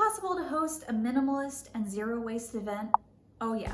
possible to host a minimalist and zero waste event? Oh yeah.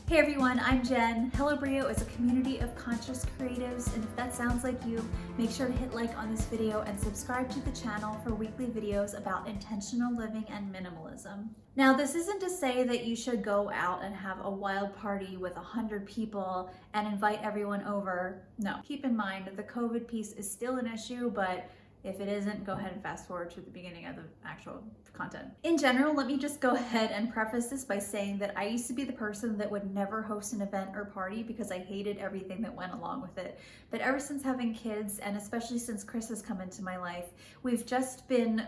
Hey everyone, I'm Jen. Hello Brio is a community of conscious creatives, and if that sounds like you, make sure to hit like on this video and subscribe to the channel for weekly videos about intentional living and minimalism. Now, this isn't to say that you should go out and have a wild party with 100 people and invite everyone over. No. Keep in mind that the COVID piece is still an issue, but if it isn't, go ahead and fast forward to the beginning of the actual content. In general, let me just go ahead and preface this by saying that I used to be the person that would never host an event or party because I hated everything that went along with it. But ever since having kids, and especially since Chris has come into my life, we've just been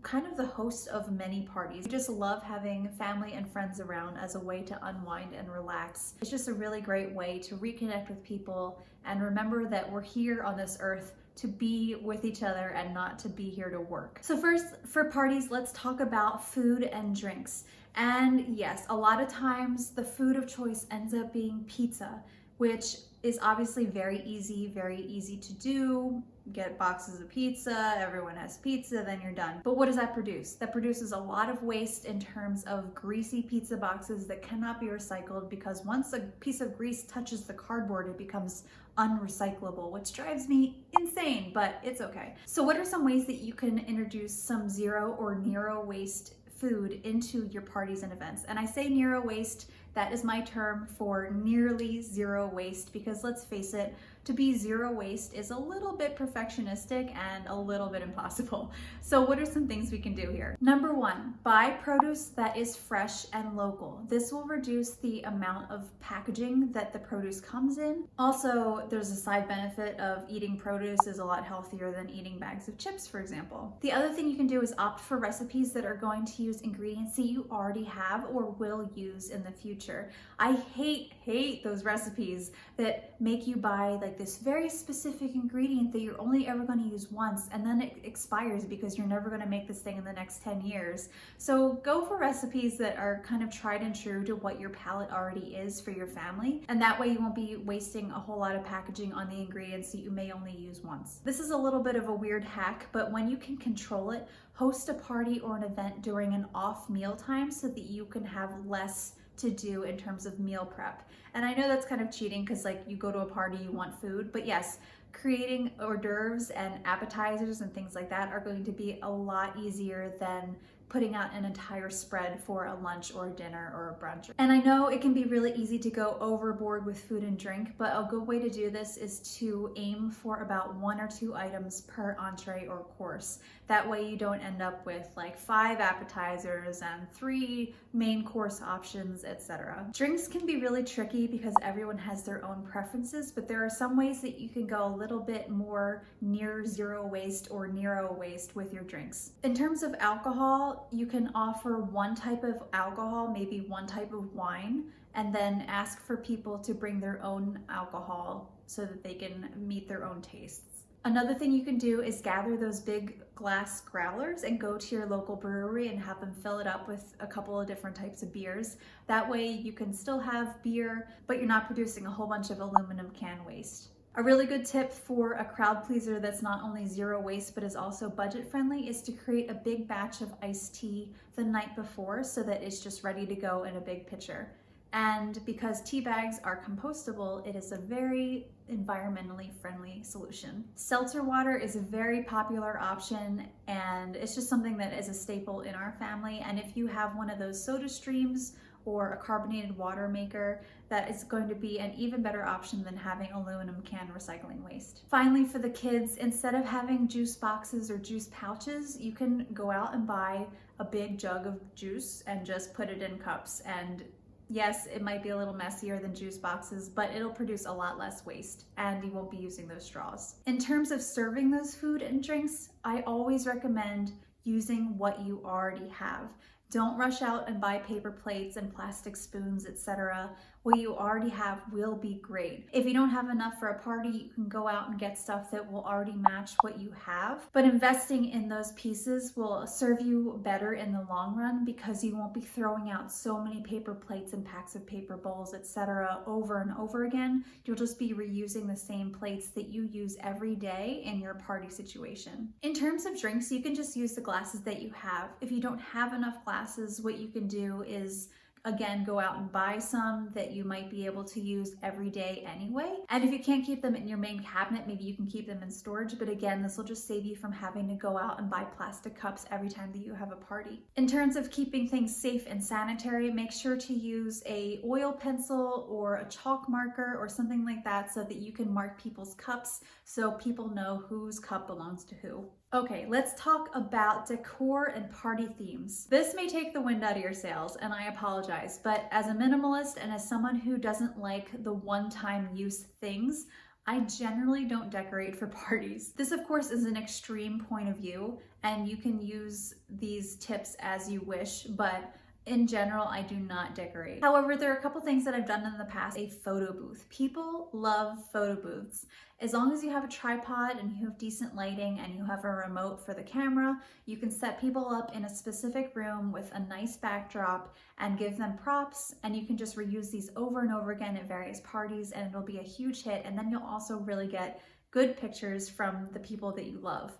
kind of the host of many parties. I just love having family and friends around as a way to unwind and relax. It's just a really great way to reconnect with people and remember that we're here on this earth to be with each other and not to be here to work. So first, for parties, let's talk about food and drinks. And yes, a lot of times the food of choice ends up being pizza, which is obviously very easy to do. Get boxes of pizza, everyone has pizza, then you're done. But what does that produce? That produces a lot of waste in terms of greasy pizza boxes that cannot be recycled, because once a piece of grease touches the cardboard, it becomes unrecyclable, which drives me insane, but it's okay. So what are some ways that you can introduce some zero or nearo waste food into your parties and events? And I say nearo waste, that is my term for nearly zero waste, because let's face it, to be zero waste is a little bit perfectionistic and a little bit impossible. So what are some things we can do here? Number one, buy produce that is fresh and local. This will reduce the amount of packaging that the produce comes in. Also, there's a side benefit of eating produce is a lot healthier than eating bags of chips, for example. The other thing you can do is opt for recipes that are going to use ingredients that you already have or will use in the future. I hate those recipes that make you buy like this very specific ingredient that you're only ever going to use once, and then it expires because you're never going to make this thing in the next 10 years. So go for recipes that are kind of tried and true to what your palate already is for your family, and that way you won't be wasting a whole lot of packaging on the ingredients that you may only use once. This is a little bit of a weird hack, but when you can control it, host a party or an event during an off meal time so that you can have less to do in terms of meal prep. And I know that's kind of cheating because like you go to a party, you want food, but yes, creating hors d'oeuvres and appetizers and things like that are going to be a lot easier than putting out an entire spread for a lunch or a dinner or a brunch. And I know it can be really easy to go overboard with food and drink, but a good way to do this is to aim for about 1 or 2 items per entree or course. That way you don't end up with like 5 appetizers and 3 main course options, etc. Drinks can be really tricky because everyone has their own preferences, but there are some ways that you can go a little bit more near zero waste or nearo waste with your drinks. In terms of alcohol, you can offer one type of alcohol, maybe one type of wine, and then ask for people to bring their own alcohol so that they can meet their own tastes. Another thing you can do is gather those big glass growlers and go to your local brewery and have them fill it up with a couple of different types of beers. That way you can still have beer, but you're not producing a whole bunch of aluminum can waste. A really good tip for a crowd pleaser that's not only zero waste but is also budget friendly is to create a big batch of iced tea the night before so that it's just ready to go in a big pitcher. And because tea bags are compostable, it is a very environmentally friendly solution. Seltzer water is a very popular option, and it's just something that is a staple in our family. And if you have one of those soda streams or a carbonated water maker, that is going to be an even better option than having aluminum can recycling waste. Finally, for the kids, instead of having juice boxes or juice pouches, you can go out and buy a big jug of juice and just put it in cups. And yes, it might be a little messier than juice boxes, but it'll produce a lot less waste and you won't be using those straws. In terms of serving those food and drinks, I always recommend using what you already have. Don't rush out and buy paper plates and plastic spoons, etc. What you already have will be great. If you don't have enough for a party, you can go out and get stuff that will already match what you have. But investing in those pieces will serve you better in the long run because you won't be throwing out so many paper plates and packs of paper bowls, etc. over and over again. You'll just be reusing the same plates that you use every day in your party situation. In terms of drinks, you can just use the glasses that you have. If you don't have enough glasses, glasses, what you can do is again, go out and buy some that you might be able to use every day anyway. And if you can't keep them in your main cabinet, maybe you can keep them in storage. But again, this will just save you from having to go out and buy plastic cups every time that you have a party. In terms of keeping things safe and sanitary, make sure to use a oil pencil or a chalk marker or something like that so that you can mark people's cups so people know whose cup belongs to who. Okay, let's talk about decor and party themes. This may take the wind out of your sails, and I apologize, but as a minimalist and as someone who doesn't like the one-time use things, I generally don't decorate for parties. This, of course, is an extreme point of view, and you can use these tips as you wish, but in general, I do not decorate. However, there are a couple things that I've done in the past. A photo booth. People love photo booths. As long as you have a tripod and you have decent lighting and you have a remote for the camera, you can set people up in a specific room with a nice backdrop and give them props, and you can just reuse these over and over again at various parties, and it'll be a huge hit, and then you'll also really get good pictures from the people that you love.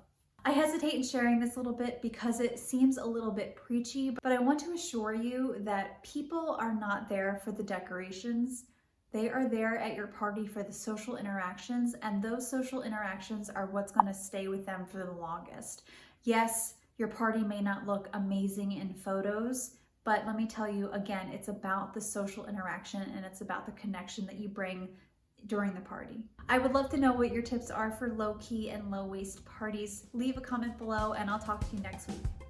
I hesitate in sharing this a little bit because it seems a little bit preachy, but I want to assure you that people are not there for the decorations. They are there at your party for the social interactions, and those social interactions are what's going to stay with them for the longest. Yes, your party may not look amazing in photos, but let me tell you again, it's about the social interaction and it's about the connection that you bring during the party. I would love to know what your tips are for low-key and low-waste parties. Leave a comment below and I'll talk to you next week.